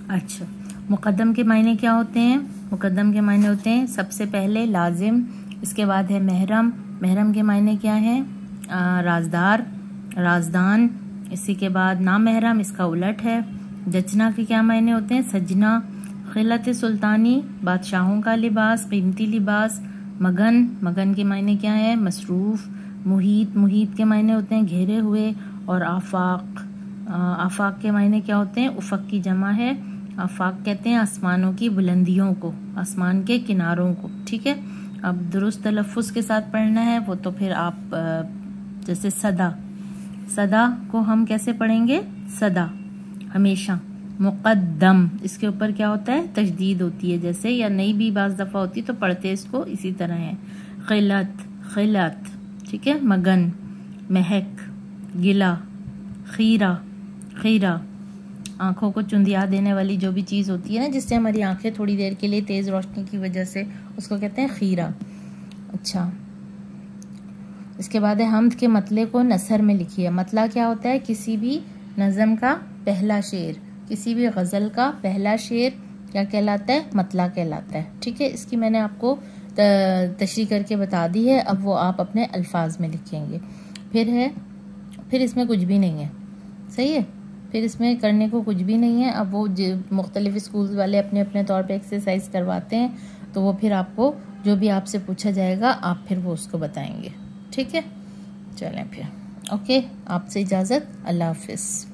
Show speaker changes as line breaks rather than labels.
अच्छा, मुक़द्दम के मायने क्या होते हैं? मुक़द्दम के मायने होते हैं सबसे पहले लाजिम, इसके बाद है महरम। महरम के मायने क्या है? राजदार, राजदान। इसी के बाद नामहरम, इसका उलट है। जचना के क्या मायने होते हैं? सजना। खिलत सुल्तानी, बादशाहों का लिबास, कीमती लिबास। मगन, मगन के मायने क्या है? मसरूफ। मुहीत, मुहीत के मायने होते हैं घेरे हुए। और आफाक, आफाक के मायने क्या होते हैं? उफक की जमा है। आफाक कहते हैं आसमानों की बुलंदियों को, आसमान के किनारों को। ठीक है, अब दुरुस्त तलफ़ुज़ के साथ पढ़ना है वो तो फिर आप जैसे सदा, सदा को हम कैसे पढ़ेंगे? सदा, हमेशा। मुक़द्दम, इसके ऊपर क्या होता है? तशदीद होती है जैसे, या नई भी बाज़ दफ़ा होती है तो पढ़ते इसको इसी तरह है। खिलत, खिलत। ठीक है, मगन, महक, गिला, खीरा, खीरा। आंखों को चुंधिया देने वाली जो भी चीज़ होती है ना, जिससे हमारी आंखें थोड़ी देर के लिए तेज़ रोशनी की वजह से, उसको कहते हैं खीरा। अच्छा, इसके बाद है हम्द के मतले को नसर में लिखिए। मतला क्या होता है? किसी भी नज़म का पहला शेर, किसी भी गज़ल का पहला शेर क्या कहलाता है? मतला कहलाता है। ठीक है, इसकी मैंने आपको तशरीह करके बता दी है, अब वो आप अपने अल्फाज में लिखेंगे। फिर इसमें कुछ भी नहीं है, सही है, फिर इसमें करने को कुछ भी नहीं है। अब वो मुख्तलिफ स्कूल वाले अपने अपने तौर पे एक्सरसाइज करवाते हैं, तो वो फिर आपको जो भी आपसे पूछा जाएगा आप फिर वो उसको बताएंगे। ठीक है, चलें फिर, ओके, आपसे इजाज़त, अल्लाह हाफिज़।